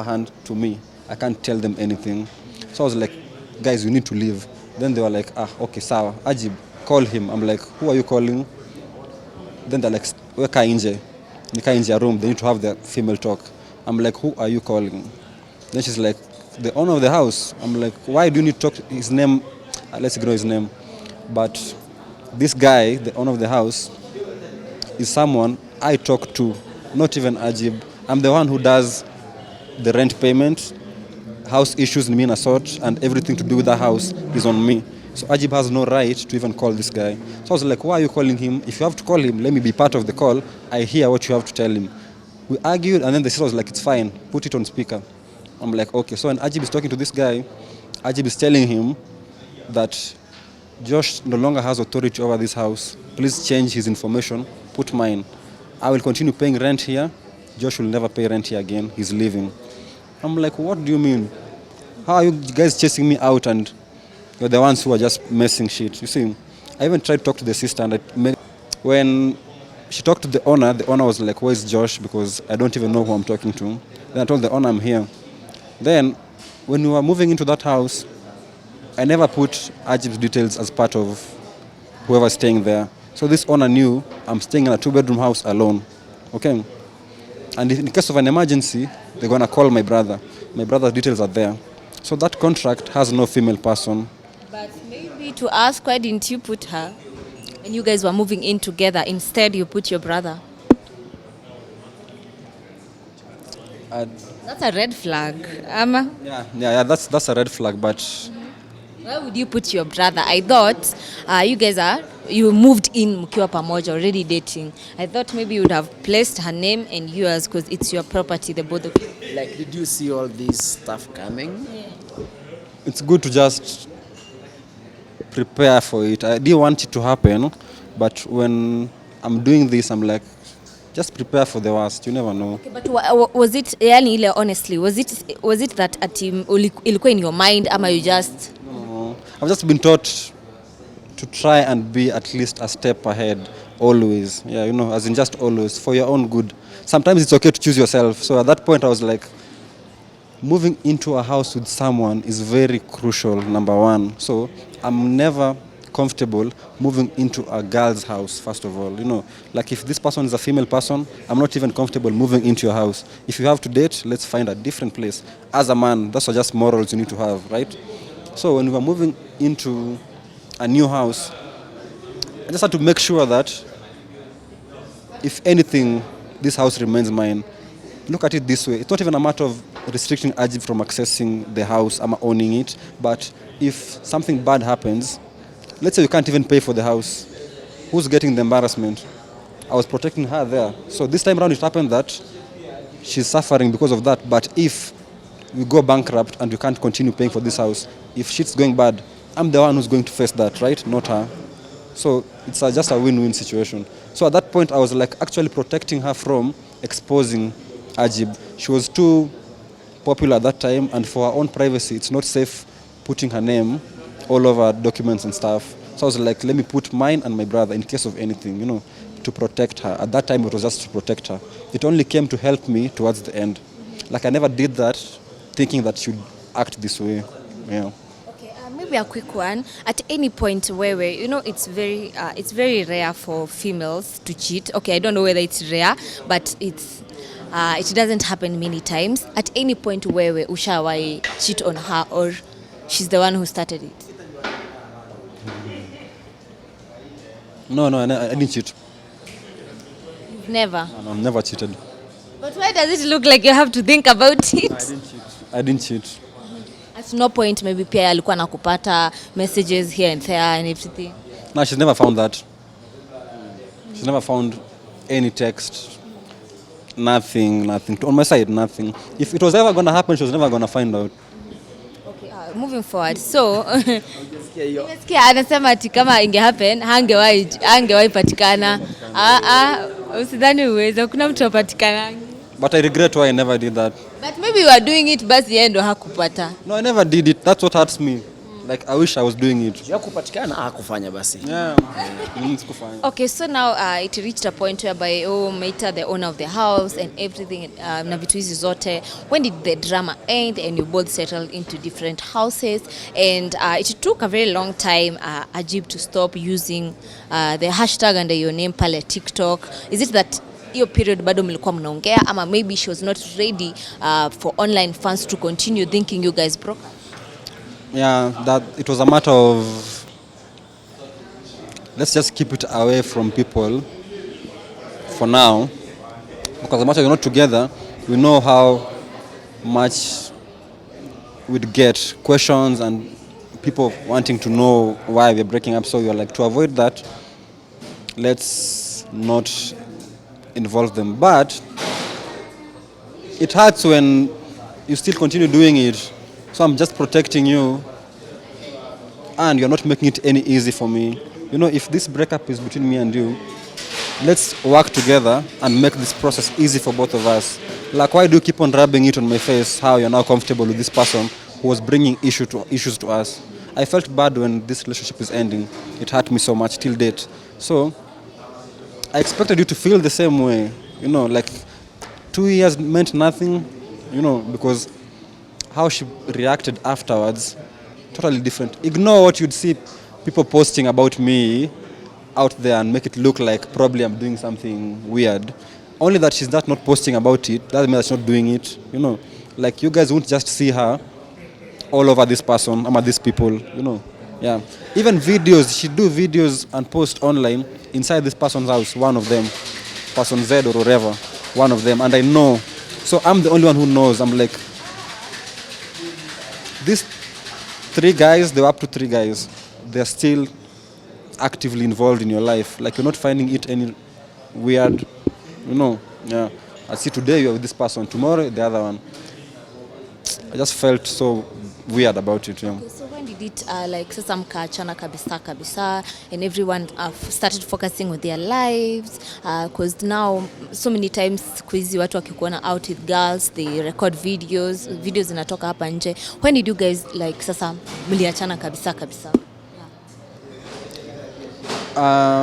hand to me. I can't tell them anything. So I was like, guys, you need to leave. Then they were like, okay, sawa. Ajib, call him. I'm like, who are you calling? Then they're like, weka inje. Nika inje ya room, they need to have the female talk. I'm like, who are you calling? Then she's like, the owner of the house. I'm like, why do you need to talk to his name? Let's ignore his name. But this guy, the owner of the house, is someone I talk to, not even Ajib. I'm the one who does the rent payment, house issues in Minnesota, and everything to do with the house is on me. So Ajib has no right to even call this guy. So I was like, why are you calling him? If you have to call him, let me be part of the call. I hear what you have to tell him. We argued, and then the sister was like, it's fine, put it on speaker. I'm like, okay. So when Ajib is talking to this guy, Ajib is telling him that Josh no longer has authority over this house. Please change his information, put mine. I will continue paying rent here. Josh will never pay rent here again. He's leaving. I'm like, what do you mean? How are you guys chasing me out and you're the ones who are just messing shit? You see, I even tried to talk to the sister, and when she talked to the owner was like, where's Josh? Because I don't even know who I'm talking to. Then I told the owner I'm here. Then when we were moving into that house, I never put Ajib's details as part of whoever's staying there. So this owner knew I'm staying in a 2-bedroom house alone. Okay? And in case of an emergency, they're going to call my brother. My brother's details are there. So that contract has no female person. But maybe to ask, why didn't you put her? And you guys were moving in together. Instead, you put your brother. Uh, That's a red flag. yeah, that's a red flag, but Why would you put your brother? I thought you moved in mkiwa pamoja, already dating. I thought maybe you would have placed her name and yours because it's your property, the both of you. Like, did you see all this stuff coming? it's good to just prepare for it. I didn't want it to happen, but when I'm doing this, I'm like, just prepare for the worst. You never know. Okay, but was it, yani ile honestly, was it that ilikuwa in your mind ama you just... I've just been taught to try and be at least a step ahead always. Yeah, you know, as in just always for your own good. Sometimes it's okay to choose yourself. So at that point I was like, moving into a house with someone is very crucial, number one. So I'm never comfortable moving into a girl's house, first of all. You know, like if this person is a female person, I'm not even comfortable moving into your house. If you have to date, let's find a different place. As a man, those are just morals you need to have, right? So when we were moving into a new house, I just had to make sure that if anything, this house remains mine. Look at it this way. It's not even a matter of restricting Ajib from accessing the house, I'm owning it. But if something bad happens, let's say you can't even pay for the house, who's getting the embarrassment? I was protecting her there. So this time around it happened that she's suffering because of that. But if we go bankrupt and we can't continue paying for this house, if shit's going bad, I'm the one who's going to face that, right? Not her. So it's just a win-win situation. So at that point, I was like actually protecting her from exposing Ajib. She was too popular at that time, and for her own privacy, it's not safe putting her name all over documents and stuff. So I was like, let me put mine and my brother in case of anything, you know, to protect her. At that time, it was just to protect her. It only came to help me towards the end. Like I never did that thinking that she would act this way. Yeah. Okay, maybe a quick one. At any point where you know it's very rare for females to cheat. Okay, I don't know whether it's rare, but it doesn't happen many times. At any point where ushawai cheat on her or she's the one who started it. No, I didn't cheat. You've never. No, I've never cheated. But why does it look like you have to think about it? I didn't cheat. At no point maybe pia alikuwa nakupata messages here and there and everything. No, she's never found that. She's never found any text. Nothing. On my side, nothing. If it was ever going to happen, she was never going to find out. Okay, moving forward. So, nimesikia anasema ati kama inge happen, hangewahi patikana. Usidhani uweza, kuna mtu apatikana. But I regret why I never did that. But maybe you are doing it, basi yeye ndo hakupata. No, I never did it. That's what hurts me. Like, I wish I was doing it. Ya kupatikana hakufanya basi. Yeah. Kufanya. Okay, so now it reached a point whereby Meita, the owner of the house and everything, na vitu hizi zote. When did the drama end and you both settled into different houses? And it took a very long time, Ajib, to stop using the hashtag under your name pale TikTok. Is it that hiyo period bado mlikuwa mnaongea ama maybe she was not ready for online fans to continue thinking you guys broke up? Yeah, that it was a matter of let's just keep it away from people for now, because the matter we're not together, we know how much we'd get questions and people wanting to know why we're breaking up. So you're like, to avoid that, let's not involve them. But it hurts when you still continue doing it. So I'm just protecting you and you're not making it any easy for me. You know, if this breakup is between me and you, let's work together and make this process easy for both of us. Like, why do you keep on rubbing it on my face how you're now comfortable with this person who was bringing issues to us? I felt bad when this relationship is ending. It hurt me so much till date. So I expected you to feel the same way. You know, like 2 years meant nothing, you know, because how she reacted afterwards, totally different. Ignore what you'd see people posting about me out there and make it look like probably I'm doing something weird. Only that she's not posting about it, doesn't mean that she's not doing it, you know. Like you guys won't just see her all over this person, these people, Yeah. Even videos, she do videos and post online inside this person's house, one of them, person Z or whatever, one of them, and I know. So I'm the only one who knows. I'm like, these three guys, they were up to three guys. They're still actively involved in your life. Like you're not finding it any weird, Yeah. I see today you're with this person, tomorrow the other one. I just felt so weird about it. Yeah. Okay, so when did it like sasa mkaachana kabisa and everyone started focusing on their lives because now so many times kuizi watu wakikuona out with girls they record videos zinatoka hapa nje. When did you guys like sasa mliachana kabisa?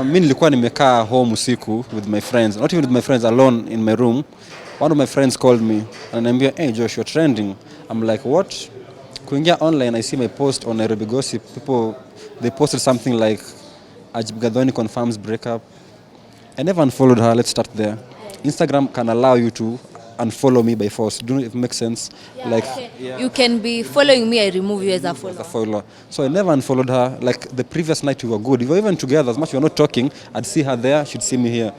Mimi nilikuwa nimekaa home usiku with my friends, not even with my friends, alone in my room. One of my friends called me and ananiambia, "Hey Josh, you're trending." I'm like, "What?" Kuingia online, I see my post on Nairobi Gossip. People, they posted something like, "Ajib Gathoni confirms breakup." I never unfollowed her. Let's start there. Instagram can allow you to unfollow me by force. Do you know if it makes sense? Yeah, like okay. Yeah. You can be following me, I remove you as a follower. So I never unfollowed her. Like the previous night we were good. We were even together. As much we were not talking, I'd see her there, she'd see me here.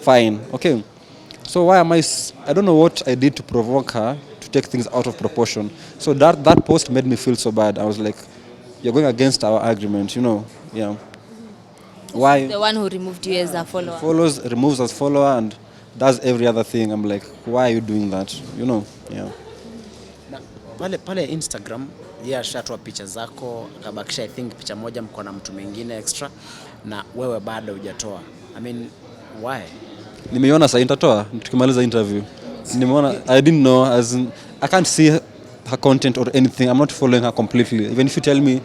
Fine. Okay. So why am I don't know what I did to provoke her to take things out of proportion. So that post made me feel so bad. I was like, you're going against our agreement, Yeah. Why? The one who removed you as a follower. Follows, removes as follower and does every other thing. I'm like, why are you doing that? Yeah. Na pale Instagram ashatoa picha zako, akabakisha I think picha moja mko na mtu mwingine extra na wewe bado hujatoa. I mean, why? Nimeiona sasa nitatoa tukimaliza interview. Nimeona I didn't know I can't see her content or anything. I'm not following her completely. Even if you tell me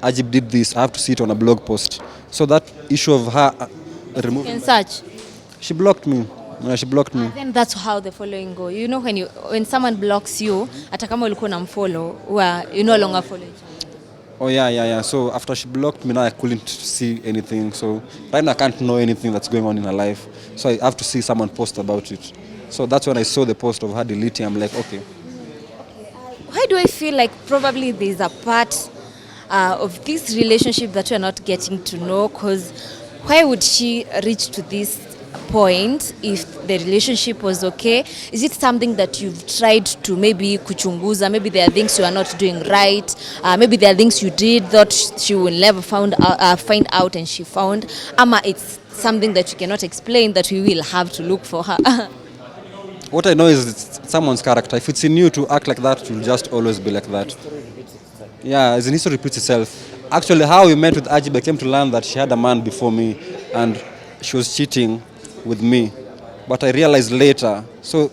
Ajib did this, I have to see it on a blog post. So that issue of her removing. You can search. She blocked me. Yeah, she blocked me. And then that's how the following go. You know when someone blocks you, hata kama ulikuwa unamfollow, you no longer follow each other. Oh yeah. So after she blocked me, now I couldn't see anything. So right now I can't know anything that's going on in her life. So I have to see someone post about it. So that's when I saw the post of her deleting. I'm like, okay. Why do I feel like probably there's a part of this relationship that we're not getting to know? Because why would she reach to this point if the relationship was okay? Is it something that you've tried to maybe kuchunguza? Maybe there are things you are not doing right. Maybe there are things you did that she will never find out and she found. Ama it's something that you cannot explain that we will have to look for her. What I know is it's someone's character. If it's in you to act like that, you'll just always be like that. Yeah, as in history repeats itself. Actually, how we met with Ajib, I came to learn that she had a man before me and she was cheating with me. But I realized later, so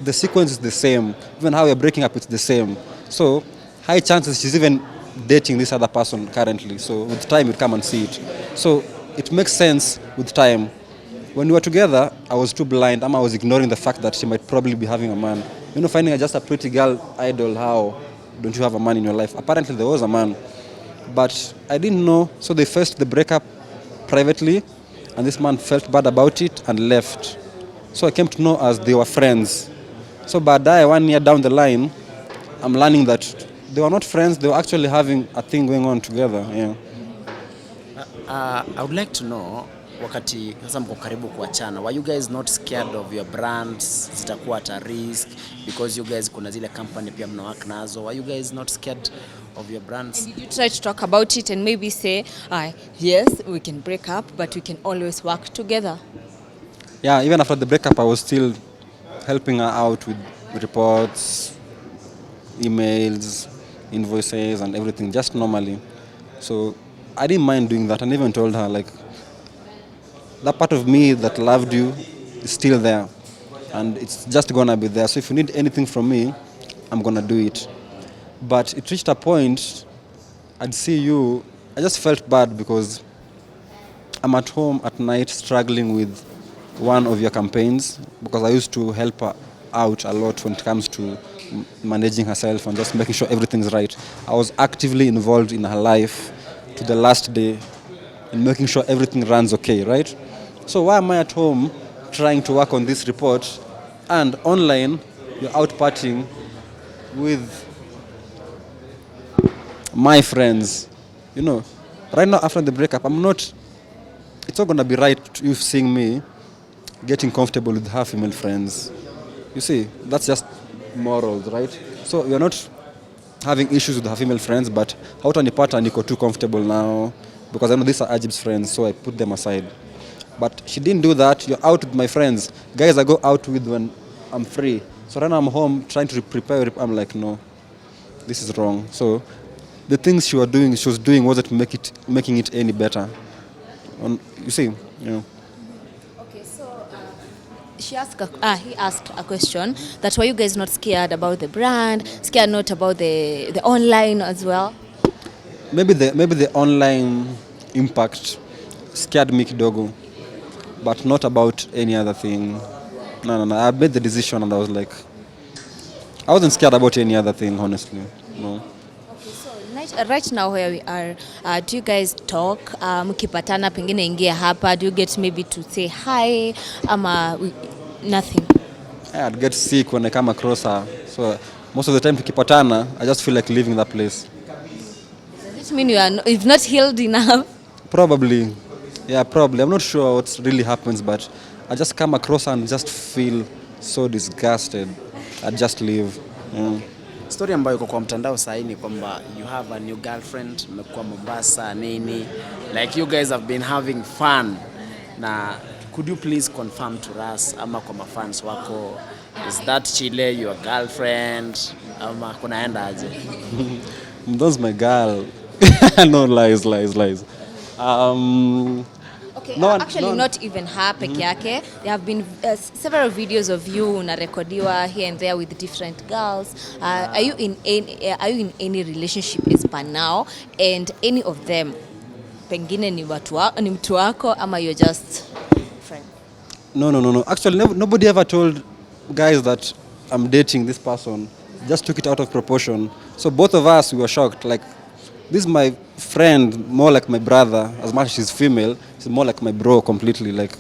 the sequence is the same. Even how we're breaking up, it's the same. So high chances she's even dating this other person currently. So with time, you'd come and see it. So it makes sense with time. When we were together, I was too blind. I was ignoring the fact that she might probably be having a man. Finding her just a pretty girl idol, how don't you have a man in your life? Apparently there was a man. But I didn't know, so they faced the breakup privately, and this man felt bad about it and left. So I came to know as they were friends. So baadaye, 1 year down the line, I'm learning that they were not friends, they were actually having a thing going on together. Yeah. I would like to know, wakati sasa mko karibu kuachana, were you guys not scared of your brands zitakuwa at a risk because you guys kuna zile company pia mnawaka nazo? Were you guys not scared of your brands? And did you try to talk about it and maybe say, yes, we can break up, but we can always work together? Yeah, even after the breakup, I was still helping her out with reports, emails, invoices, and everything, just normally. So I didn't mind doing that, and even told her, like, that part of me that loved you is still there, and it's just gonna be there. So if you need anything from me, I'm gonna do it. But it reached a point, I'd see you, I just felt bad because I'm at home at night struggling with one of your campaigns, because I used to help her out a lot when it comes to managing herself and just making sure everything's right. I was actively involved in her life to the last day in making sure everything runs okay, right? So why am I at home trying to work on this report and online you're out partying with my friends, you know, right now after the breakup, it's not gonna be right you seeing me getting comfortable with her female friends. You see, that's just morals, right? So you're not having issues with her female friends, but hautanipata niko too comfortable now because I know these are Ajib's friends, so I put them aside. But she didn't do that. You're out with my friends. Guys I go out with when I'm free. So right now I'm home trying to prepare. I'm like, no, this is wrong. So the things she was doing wasn't making it any better. You see, you know. Okay, so he asked a question that were you guys not scared about the brand, scared not about the online as well? Maybe the online impact scared me kidogo, but not about any other thing. No. I made the decision and I was like, I wasn't scared about any other thing, honestly. No. Okay, so right now where we are, do you guys talk? Mkipatana pengine ingia hapa, do you get maybe to say hi? Nothing. Yeah, I'd get sick when I come across her. So most of the time tukipatana, I just feel like leaving that place. Does it mean you've not healed enough? Probably. Yeah, probably. I'm not sure what really happens, but I just come across her and just feel so disgusted. I'd just leave. Yeah. Story ambayo iko kwa mtandao sasa ni kwamba you have a new girlfriend, mmekuwa Mombasa nini, like you guys have been having fun. Na could you please confirm to us ama kwa mafans wako, is that Chile your girlfriend ama kunaenda aje? That's my girl. No, lies. Okay, no, actually not even her peke yake. There have been several videos of you unarekodiwa here and there with different girls. Are you in any relationship as per now, and any of them pengine ni mtu wako ama you're just friend? No. Actually, nobody ever told guys that I'm dating this person. Just took it out of proportion. So both of us, we were shocked. Like, this is my friend, more like my brother. As much as she's female, she's more like my bro completely. Like,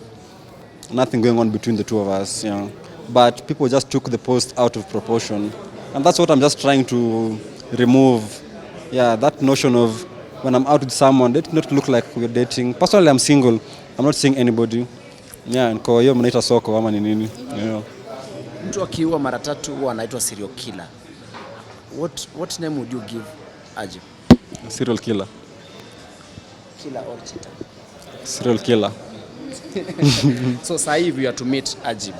nothing going on between the two of us, you know. But people just took the post out of proportion. And that's what I'm just trying to remove. Yeah, that notion of when I'm out with someone, let it not look like we're dating. Personally, I'm single. I'm not seeing anybody. Yeah, and kwa hiyo mnaita soko ama ni nini. Yeah. Mtu akiua mara tatu huwa anaitwa serial killer. What name would you give Ajib? Serial killer. Killer or cheater? Serial killer. So sasa hivi you are to meet Ajib.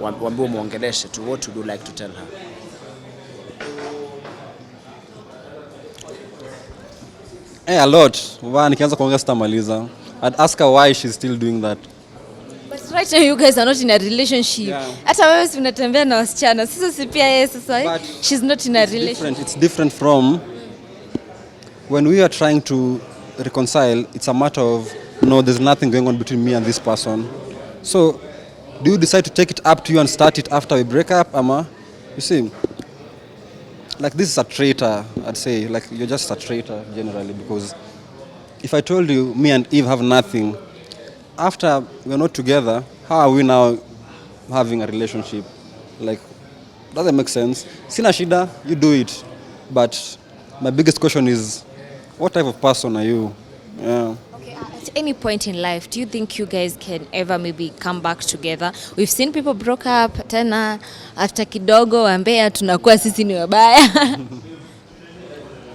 Waambie muongeleshe to what would you like to tell her? A lot. Nikianza kuongea sitamaliza. I'd ask her why she's still doing that. But right now you guys are not in a relationship. Hata wewe si unatembea na wasichana. Sasa si pia yeye sasa she's not in a relationship. It's different from when we are trying to reconcile. It's a matter of no, there's nothing going on between me and this person. So do you decide to take it up to you and start it after we break up, ama? You see, like, this is a traitor, I'd say. Like, you're just a traitor generally, because if I told you me and Eve have nothing, after we're not together, how are we now having a relationship? Like, doesn't make sense. Sina shida, you do it. But my biggest question is, what type of person are you? Yeah. Okay, at any point in life, do you think you guys can ever maybe come back together? We've seen people broke up, tena after kidogo wambea tunakuwa sisi ni wabaya.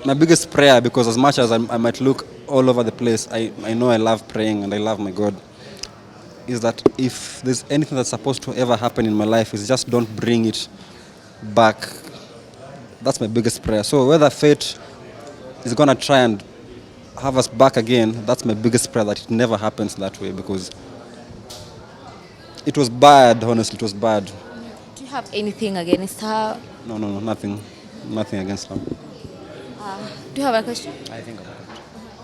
My biggest prayer, because as much as I might look all over the place, I know I love praying and I love my God, is that if there's anything that's supposed to ever happen in my life, is just don't bring it back. That's my biggest prayer. So whether fate is going to try and have us back again, that's my biggest prayer, that it never happens that way, because it was bad, honestly, it was bad. Do you have anything against her? No, nothing against her. Do you have a question? I think about it.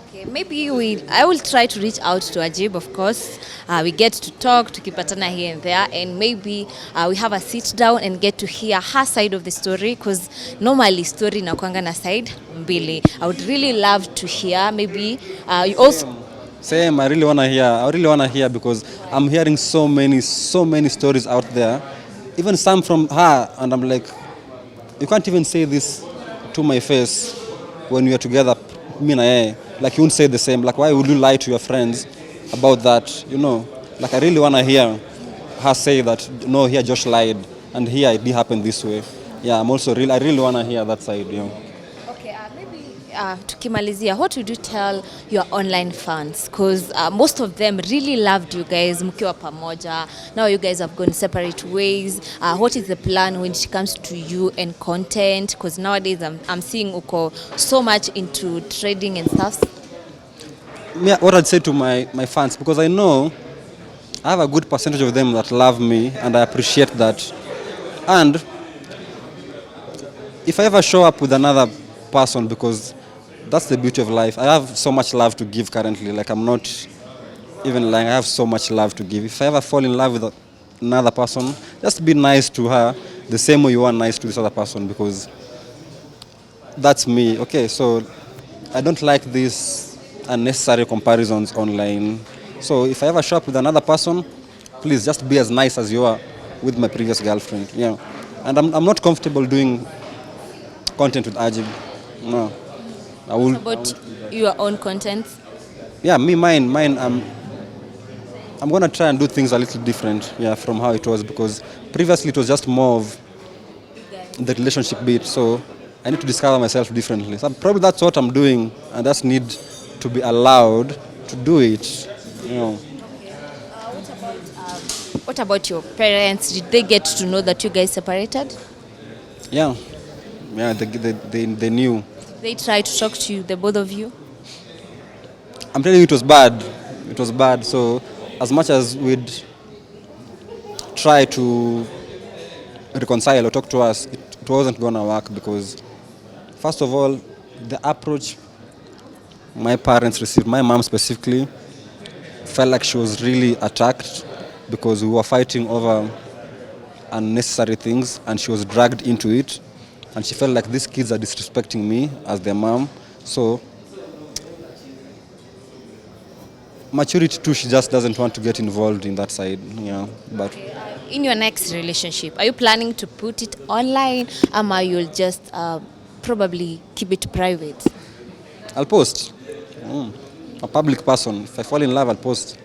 Okay, maybe I will try to reach out to Ajib, of course. We get to talk, tukipatana here and there, and maybe we have a sit down and get to hear her side of the story, because normally story inakuanga na side mbili. I would really love to hear. Maybe you also... Same, I really want to hear, because I'm hearing so many stories out there, even some from her, and I'm like, you can't even say this to my face when we are together, me and I. Like, you won't say the same. Like, why would you lie to your friends about that? You know, like, I really want to hear her say that, no, here Josh lied, and here it did happen this way. Yeah, I really want to hear that side, you know. Okay, maybe tukimalizia, what would you tell your online fans? Because most of them really loved you guys mkiwa pamoja. Now you guys have gone separate ways. What is the plan when it comes to you and content? Because nowadays I'm seeing uko so much into trading and stuff. Yeah, what I'd say to my fans, because I know I have a good percentage of them that love me, and I appreciate that. And if I ever show up with another person, because that's the beauty of life, I have so much love to give currently. Like, I'm not even lying, I have so much love to give. If I ever fall in love with another person, just be nice to her the same way you are nice to this other person, because that's me. Okay, so I don't like these unnecessary comparisons online. So if I ever show up with another person, please just be as nice as you are with my previous girlfriend. Yeah. And I'm not comfortable doing content with Ajib. No. What about your own content? Yeah, mine, I'm going to try and do things a little different, yeah, from how it was, because previously it was just more of the relationship bit. So I need to discover myself differently. So probably that's what I'm doing, and just need to be allowed to do it, you know. What about your parents? Did they get to know that you guys separated? Yeah, they knew. They tried to talk to you, the both of you? I'm telling you, it was bad. It was bad. So as much as we'd try to reconcile or talk to us, it wasn't going to work, because first of all, the approach my parents received, my mom specifically, felt like she was really attacked, because we were fighting over unnecessary things, and she was dragged into it, and she felt like these kids are disrespecting me as their mom. So maturity too, she just doesn't want to get involved in that side, yeah. But in your next relationship, are you planning to put it online, or you'll just probably keep it private? I'll post. A public person. If I fall in love, I'll post.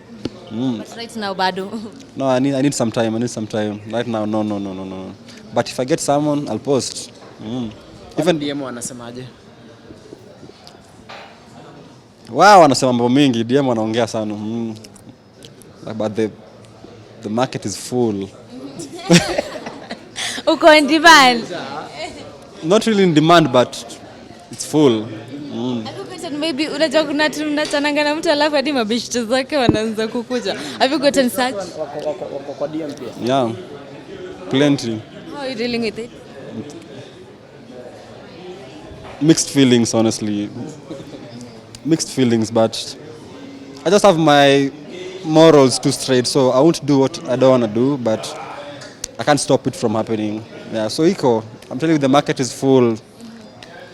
But right now, bado. No, I need some time. Right now, no. But if I get someone, I'll post. Even DM wanasemaje? Wow, wanasema mambo mingi. DM wanaongea sana. But the market is full. Uko in demand? Not really in demand, but it's full. Maybe unajua kuna tunachananga na mtu alafu hadi mabishti zake wanaanza kukuja. Have you gotten such? Kwa DM pia. Yeah. Plenty. How are you dealing with it? Mixed feelings, honestly. Mixed feelings, but I just have my morals too straight, so I won't do what I don't want to do, but I can't stop it from happening. Yeah, so I'm telling you, the market is full.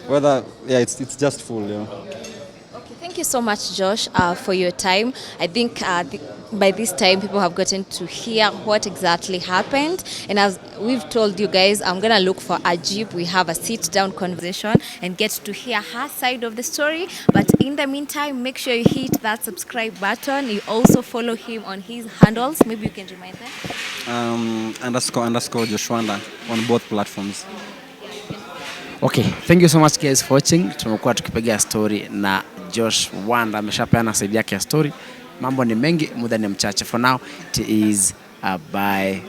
It's just full, yeah. Okay, thank you so much, Josh, for your time. I think by this time, people have gotten to hear what exactly happened. And as we've told you guys, I'm going to look for Ajib. We have a sit-down conversation and get to hear her side of the story. But in the meantime, make sure you hit that subscribe button. You also follow him on his handles. Maybe you can remind them. _ Josh Wanda on both platforms. Okay, thank you so much guys for watching. Tumekuwa tukipiga story na Josh Wanda, ameshapeana side yake ya story. Mambo ni mengi, muda ni mchache. For now, it is a bye.